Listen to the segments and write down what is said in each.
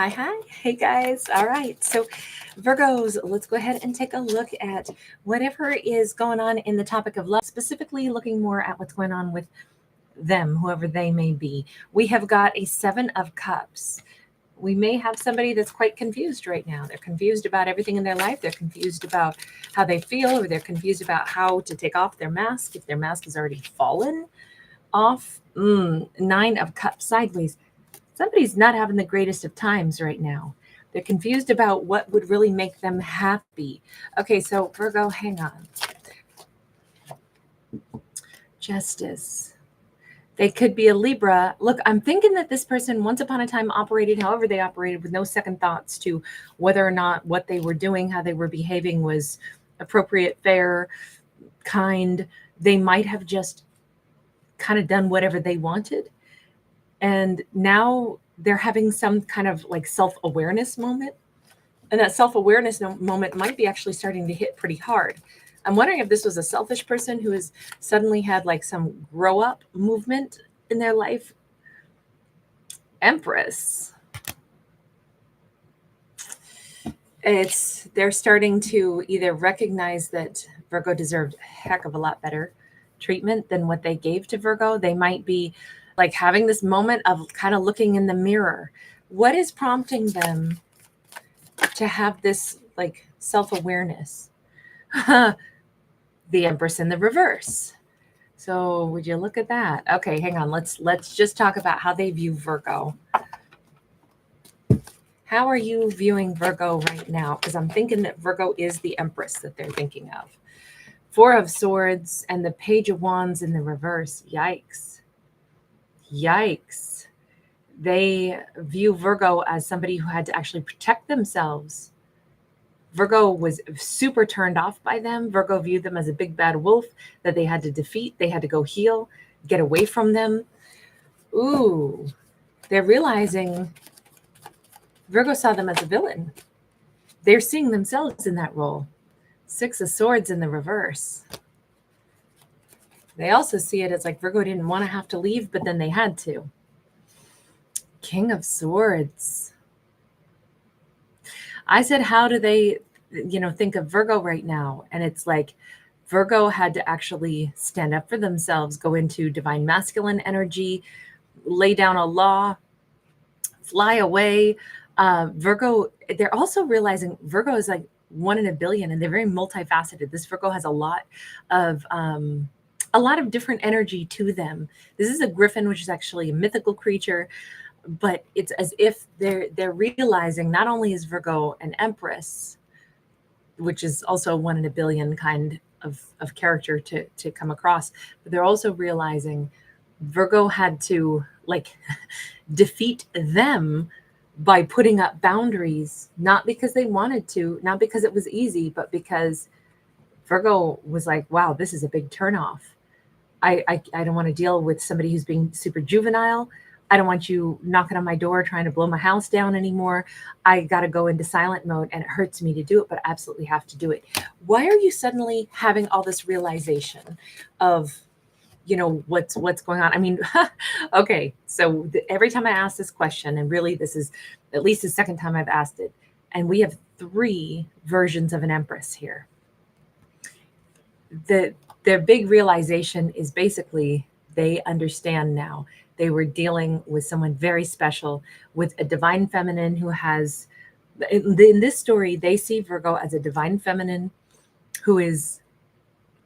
Hi. Hey, guys. All right. So, Virgos, let's go ahead and take a look at whatever is going on in the topic of love, specifically looking more at what's going on with them, whoever they may be. We have got a Seven of Cups. We may have somebody that's quite confused right now. They're confused about everything in their life. They're confused about how they feel, or they're confused about how to take off their mask if their mask has already fallen off. Nine of Cups sideways. Somebody's not having the greatest of times right now. They're confused about what would really make them happy. Okay, so Virgo, hang on. Justice. They could be a Libra. Look, I'm thinking that this person once upon a time operated however they operated with no second thoughts to whether or not what they were doing, how they were behaving was appropriate, fair, kind. They might have just kind of done whatever they wanted. And now they're having some kind of like self-awareness moment. And that self-awareness moment might be actually starting to hit pretty hard. I'm wondering if this was a selfish person who has suddenly had like some grow up movement in their life. Empress. They're starting to either recognize that Virgo deserved a heck of a lot better treatment than what they gave to Virgo. They might be like having this moment of kind of looking in the mirror. What is prompting them to have this like self-awareness? The Empress in the reverse. So would you look at that? Okay, hang on. Let's just talk about how they view Virgo. How are you viewing Virgo right now? Because I'm thinking that Virgo is the Empress that they're thinking of. Four of Swords and the Page of Wands in the reverse. Yikes. Yikes. They view Virgo as somebody who had to actually protect themselves. Virgo was super turned off by them. Virgo viewed them as a big bad wolf that they had to defeat. They had to go heal, get away from them. Ooh, they're realizing Virgo saw them as a villain. They're seeing themselves in that role. Six of Swords in the reverse. They also see it as like Virgo didn't want to have to leave, but then they had to. King of Swords. I said, how do they, think of Virgo right now? And it's like Virgo had to actually stand up for themselves, go into divine masculine energy, lay down a law, fly away. Virgo, they're also realizing Virgo is like one in a billion, and they're very multifaceted. This Virgo has a lot of different energy to them. This is a griffin, which is actually a mythical creature. But it's as if they're realizing not only is Virgo an Empress, which is also one in a billion kind of character to come across, but they're also realizing Virgo had to like defeat them by putting up boundaries, not because they wanted to, not because it was easy, but because Virgo was like, wow, this is a big turnoff. I don't want to deal with somebody who's being super juvenile. I don't want you knocking on my door trying to blow my house down anymore. I got to go into silent mode, and it hurts me to do it, but I absolutely have to do it. Why are you suddenly having all this realization of, what's going on? I mean, okay. So every time I ask this question, and really this is at least the second time I've asked it, and we have three versions of an Empress here. Their big realization is basically they understand now. They were dealing with someone very special, with a divine feminine who has, in this story, they see Virgo as a divine feminine who is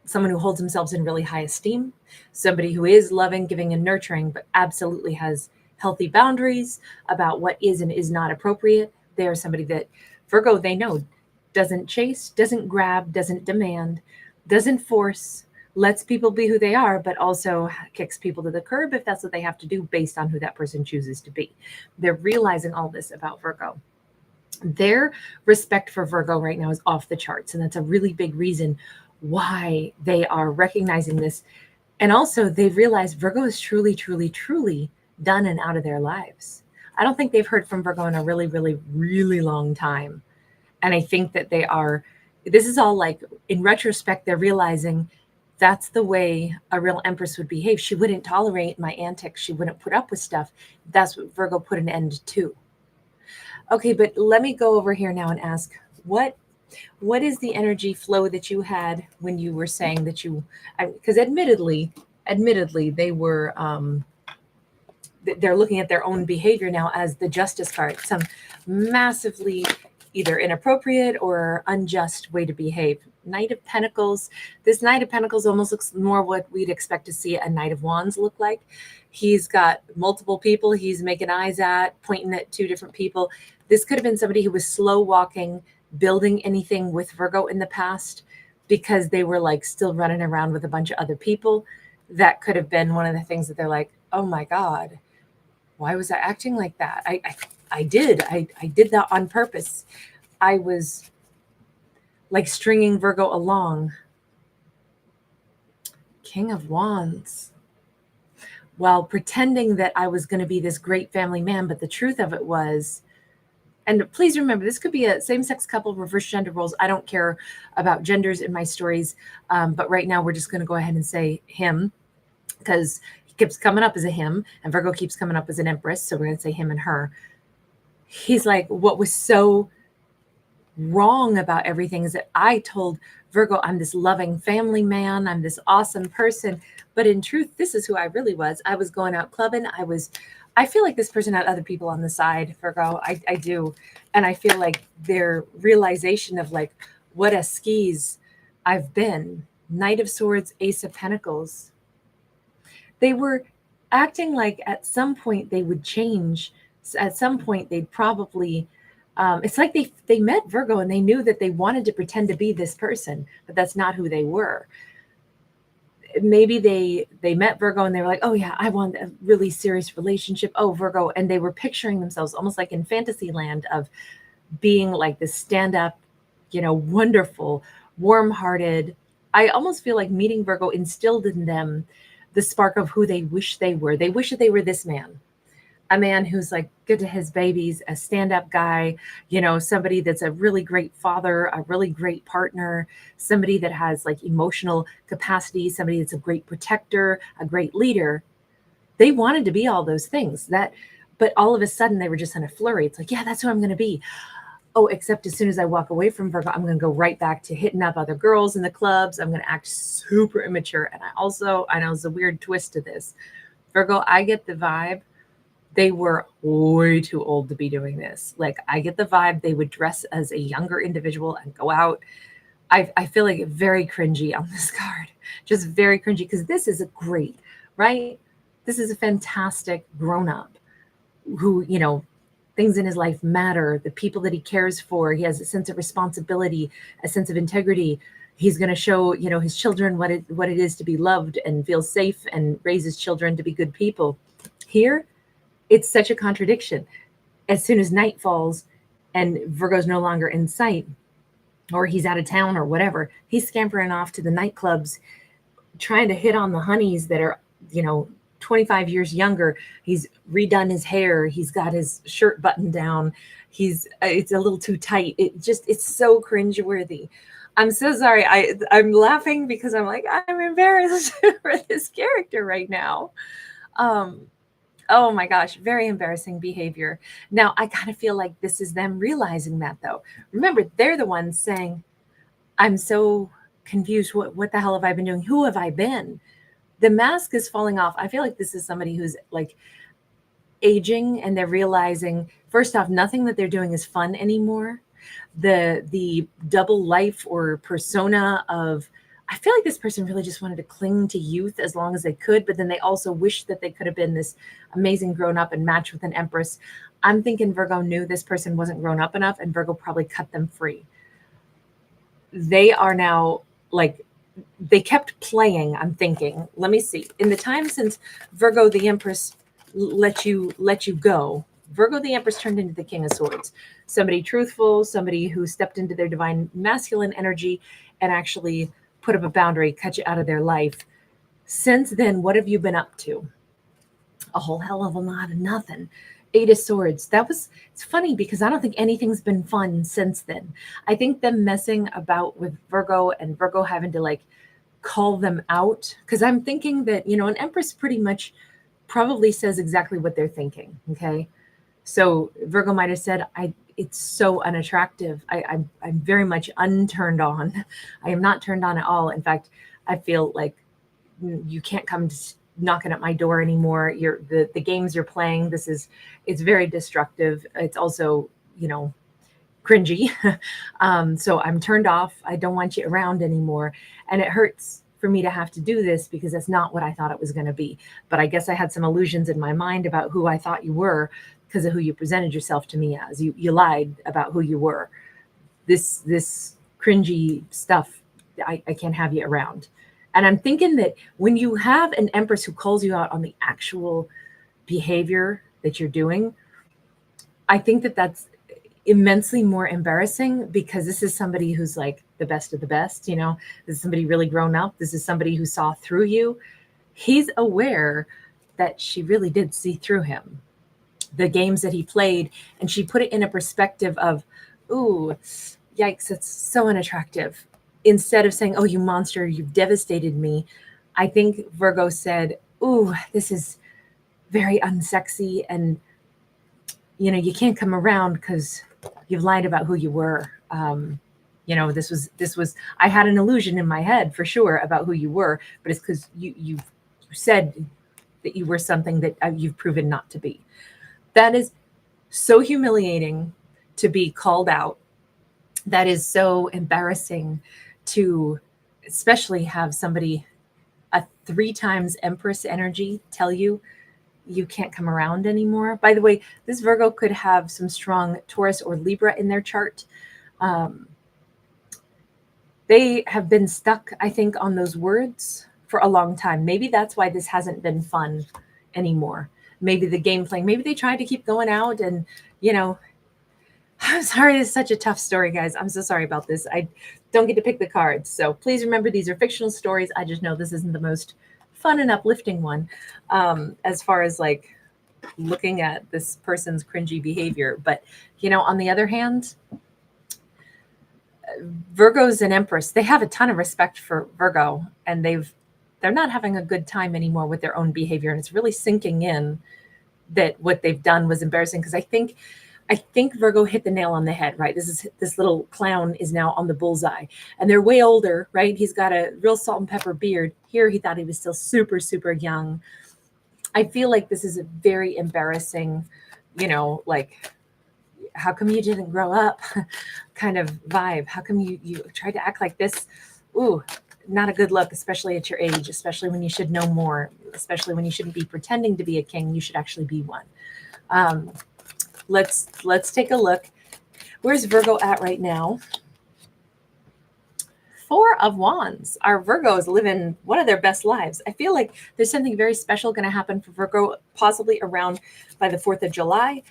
someone who holds themselves in really high esteem, somebody who is loving, giving, and nurturing, but absolutely has healthy boundaries about what is and is not appropriate. They are somebody that Virgo, they know, doesn't chase, doesn't grab, doesn't demand, doesn't force, lets people be who they are, but also kicks people to the curb if that's what they have to do based on who that person chooses to be. They're realizing all this about Virgo. Their respect for Virgo right now is off the charts, and that's a really big reason why they are recognizing this. And also they've realized Virgo is truly, truly, truly done and out of their lives. I don't think they've heard from Virgo in a really, really, really long time. And I think that this is all like, in retrospect, they're realizing that's the way a real Empress would behave. She wouldn't tolerate my antics. She wouldn't put up with stuff. That's what Virgo put an end to. Okay, but let me go over here now and ask what is the energy flow that you had when you were saying that you, because admittedly they were they're looking at their own behavior now as the justice card, some massively either inappropriate or unjust way to behave. Knight of Pentacles. This Knight of Pentacles almost looks more what we'd expect to see a Knight of Wands look like. He's got multiple people he's making eyes at, pointing at two different people. This could have been somebody who was slow walking, building anything with Virgo in the past because they were like still running around with a bunch of other people. That could have been one of the things that they're like, oh my God, why was I acting like that? I did that on purpose. I was like stringing Virgo along. King of Wands. While pretending that I was going to be this great family man, but the truth of it was, and please remember, this could be a same-sex couple, reverse gender roles. I don't care about genders in my stories, but right now we're just going to go ahead and say him, because he keeps coming up as a him, and Virgo keeps coming up as an empress, so we're going to say him and her. He's like, what was so wrong about everything is that I told Virgo, I'm this loving family man, I'm this awesome person, but in truth, this is who I really was. I was going out clubbing. I feel like this person had other people on the side, Virgo. I do. And I feel like their realization of like what a skis I've been. Knight of Swords, Ace of Pentacles. They were acting like at some point they would change. At some point they'd probably, it's like they met Virgo and they knew that they wanted to pretend to be this person, but that's not who they were. Maybe they met Virgo and they were like, oh yeah, I want a really serious relationship. Oh, Virgo. And they were picturing themselves almost like in fantasy land of being like this stand-up, wonderful, warm-hearted. I almost feel like meeting Virgo instilled in them the spark of who they wish they were. They wish that they were this man. A man who's like good to his babies, a stand-up guy, somebody that's a really great father, a really great partner, somebody that has like emotional capacity, somebody that's a great protector, a great leader. They wanted to be all those things, but all of a sudden they were just in a flurry. It's like, yeah, that's who I'm going to be. Oh, except as soon as I walk away from Virgo, I'm going to go right back to hitting up other girls in the clubs. I'm going to act super immature. And I know there's a weird twist to this. Virgo, I get the vibe they were way too old to be doing this. Like, I get the vibe they would dress as a younger individual and go out. I feel like very cringy on this card, just very cringy, because this is a great, right? This is a fantastic grown-up who, things in his life matter. The people that he cares for, he has a sense of responsibility, a sense of integrity. He's going to show, his children what it is to be loved and feel safe and raise his children to be good people. Here, it's such a contradiction. As soon as night falls and Virgo's no longer in sight, or he's out of town or whatever, he's scampering off to the nightclubs, trying to hit on the honeys that are, 25 years younger. He's redone his hair. He's got his shirt buttoned down. It's a little too tight. It's so cringeworthy. I'm so sorry. I'm laughing because I'm like, I'm embarrassed for this character right now. Oh my gosh, very embarrassing behavior. Now, I kind of feel like this is them realizing that, though. Remember, they're the ones saying, I'm so confused. What the hell have I been doing? Who have I been? The mask is falling off. I feel like this is somebody who's like aging, and they're realizing, first off, nothing that they're doing is fun anymore. The double life or persona of, I feel like this person really just wanted to cling to youth as long as they could, but then they also wished that they could have been this amazing grown up and match with an empress. I'm thinking Virgo knew this person wasn't grown up enough, and Virgo probably cut them free. They are now like, they kept playing. I'm thinking, let me see. In the time since Virgo the Empress let you go, Virgo the Empress turned into the King of Swords. Somebody truthful, somebody who stepped into their divine masculine energy and actually put up a boundary, cut you out of their life. Since then, what have you been up to? A whole hell of a lot of nothing. Eight of Swords. It's funny because I don't think anything's been fun since then. I think them messing about with Virgo and Virgo having to like call them out, because I'm thinking that, an Empress pretty much probably says exactly what they're thinking. Okay. So Virgo might have said, it's so unattractive. I'm very much unturned on. I am not turned on at all. In fact, I feel like you can't come knocking at my door anymore. The games you're playing, it's very destructive. It's also, cringy. So I'm turned off. I don't want you around anymore. And it hurts for me to have to do this because that's not what I thought it was going to be. But I guess I had some illusions in my mind about who I thought you were because of who you presented yourself to me as. You lied about who you were. This cringy stuff, I can't have you around. And I'm thinking that when you have an empress who calls you out on the actual behavior that you're doing, I think that that's immensely more embarrassing because this is somebody who's like the best of the best, This is somebody really grown up. This is somebody who saw through you. He's aware that she really did see through him, the games that he played, and she put it in a perspective of, ooh, yikes, it's so unattractive. Instead of saying, oh, you monster, you've devastated me, I think Virgo said, ooh, this is very unsexy, and you can't come around because you've lied about who you were. This was I had an illusion in my head for sure about who you were, but it's because you said that you were something that you've proven not to be. That is so humiliating to be called out. That is so embarrassing to especially have somebody, a 3 times Empress energy, tell you can't come around anymore. By the way, this Virgo could have some strong Taurus or Libra in their chart. They have been stuck, I think, on those words for a long time. Maybe that's why this hasn't been fun anymore. Maybe the game playing, maybe they tried to keep going out and, I'm sorry, it's such a tough story, guys. I'm so sorry about this. I don't get to pick the cards. So please remember these are fictional stories. I just know this isn't the most fun and uplifting one as far as like looking at this person's cringy behavior. But, on the other hand, Virgo's an Empress. They have a ton of respect for Virgo, and they're not having a good time anymore with their own behavior. And it's really sinking in that what they've done was embarrassing. Because I think Virgo hit the nail on the head, right? This little clown is now on the bullseye, and they're way older, right? He's got a real salt and pepper beard. Here, he thought he was still super, super young. I feel like this is a very embarrassing, like, how come you didn't grow up kind of vibe? How come you tried to act like this? Ooh, not a good look, especially at your age, especially when you should know more, especially when you shouldn't be pretending to be a king. You should actually be one. Let's take a look. Where's Virgo at right now? 4 of Wands. Our Virgos living one of their best lives. I feel like there's something very special going to happen for Virgo, possibly around by the 4th of July.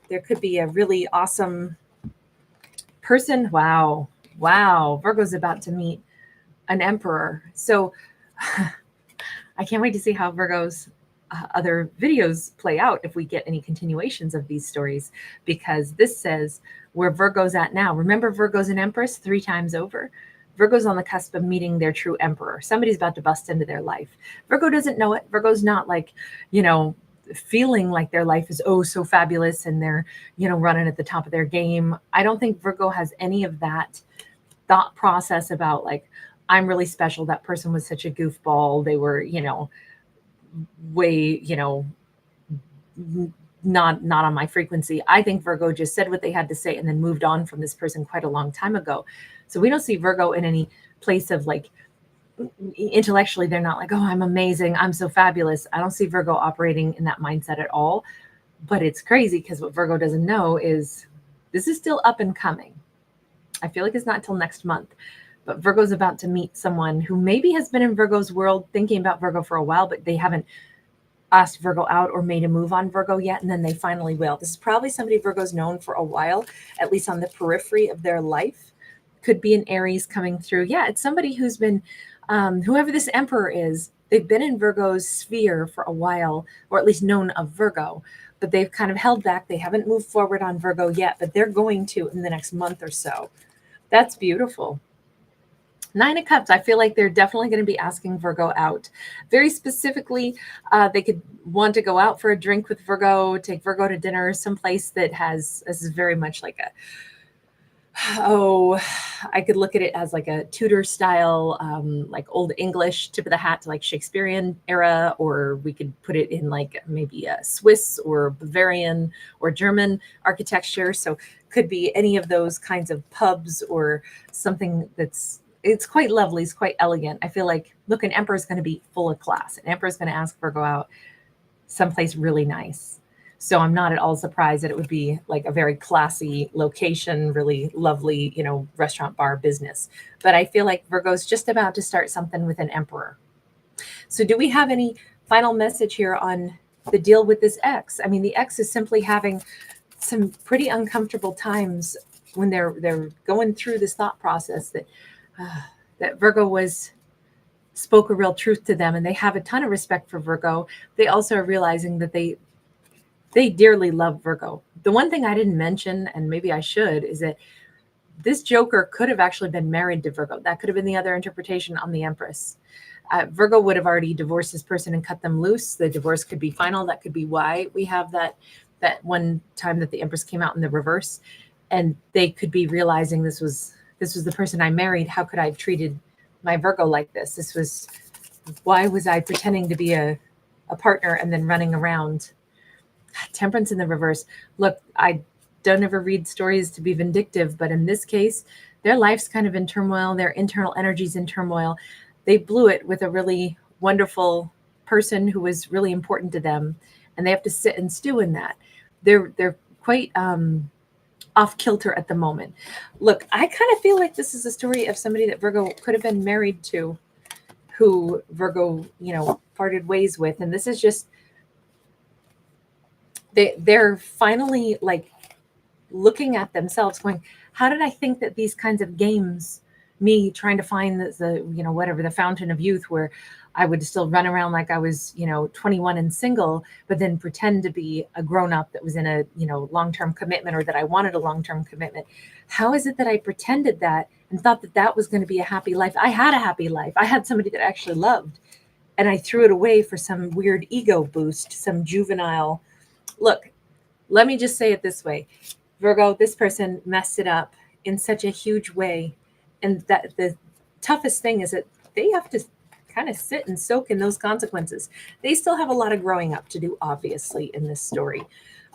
There could be a really awesome person. Wow. Virgo's about to meet an emperor. So I can't wait to see how Virgo's other videos play out if we get any continuations of these stories, because this says where Virgo's at now. Remember, Virgo's an Empress 3 times over. Virgo's on the cusp of meeting their true emperor. Somebody's about to bust into their life. Virgo doesn't know it. Virgo's not like, feeling like their life is so fabulous and they're, running at the top of their game. I don't think Virgo has any of that thought process about like, I'm really special. That person was such a goofball. They were, way, not on my frequency. I think Virgo just said what they had to say and then moved on from this person quite a long time ago. So we don't see Virgo in any place of like, intellectually, they're not like, oh, I'm amazing, I'm so fabulous. I don't see Virgo operating in that mindset at all. But it's crazy because what Virgo doesn't know is this is still up and coming. I feel like it's not till next month. But Virgo's about to meet someone who maybe has been in Virgo's world, thinking about Virgo for a while, but they haven't asked Virgo out or made a move on Virgo yet, and then they finally will. This is probably somebody Virgo's known for a while, at least on the periphery of their life. Could be an Aries coming through. Yeah, it's somebody who's been, whoever this emperor is, they've been in Virgo's sphere for a while, or at least known of Virgo, but they've kind of held back. They haven't moved forward on Virgo yet, but they're going to in the next month or so. That's beautiful. Nine of Cups, I feel like they're definitely going to be asking Virgo out. Very specifically, they could want to go out for a drink with Virgo, take Virgo to dinner, someplace that has, this is very much like a, oh, I could look at it as like a Tudor style, like Old English, tip of the hat to like Shakespearean era, or we could put it in like maybe a Swiss or Bavarian or German architecture. So could be any of those kinds of pubs or something it's quite lovely. It's quite elegant. I feel like, look, an emperor is going to be full of class. An emperor is going to ask Virgo out someplace really nice. So I'm not at all surprised that it would be like a very classy location, really lovely, restaurant, bar, business. But I feel like Virgo's just about to start something with an emperor. So do we have any final message here on the deal with this ex? I mean, the ex is simply having some pretty uncomfortable times when they're going through this thought process that Virgo spoke a real truth to them, and they have a ton of respect for Virgo. They also are realizing that they dearly love Virgo. The one thing I didn't mention, and maybe I should, is that this Joker could have actually been married to Virgo. That could have been the other interpretation on the Empress. Virgo would have already divorced this person and cut them loose. The divorce could be final. That could be why we have that one time that the Empress came out in the reverse, and they could be realizing this was the person I married. How could I have treated my Virgo like this? Why was I pretending to be a partner and then running around? Temperance in the reverse. Look, I don't ever read stories to be vindictive, but in this case, their life's kind of in turmoil. Their internal energy's in turmoil. They blew it with a really wonderful person who was really important to them, and they have to sit and stew in that. They're quite off kilter at the moment. Look, I kind of feel like this is a story of somebody that Virgo could have been married to, who Virgo, parted ways with, and this is just they're finally like looking at themselves going, how did I think that these kinds of games, me trying to find the whatever, the fountain of youth, where I would still run around like I was 21 and single, but then pretend to be a grown-up that was in a long-term commitment, or that I wanted a long-term commitment. How is it that I pretended that and thought that that was going to be a happy life? I had a happy life. I had somebody that I actually loved, and I threw it away for some weird ego boost, some juvenile. Look, let me just say it this way. Virgo, this person messed it up in such a huge way. And that the toughest thing is that they have to kind of sit and soak in those consequences. They still have a lot of growing up to do, obviously, in this story.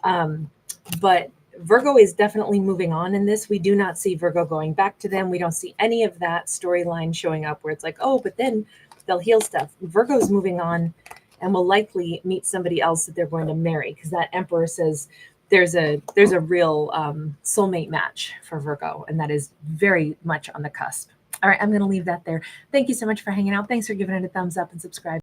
But Virgo is definitely moving on in this. We do not see Virgo going back to them. We don't see any of that storyline showing up where it's like, oh, but then they'll heal stuff. Virgo's moving on and will likely meet somebody else that they're going to marry, because that Emperor says there's a real soulmate match for Virgo, and that is very much on the cusp. All right, I'm going to leave that there. Thank you so much for hanging out. Thanks for giving it a thumbs up and subscribe.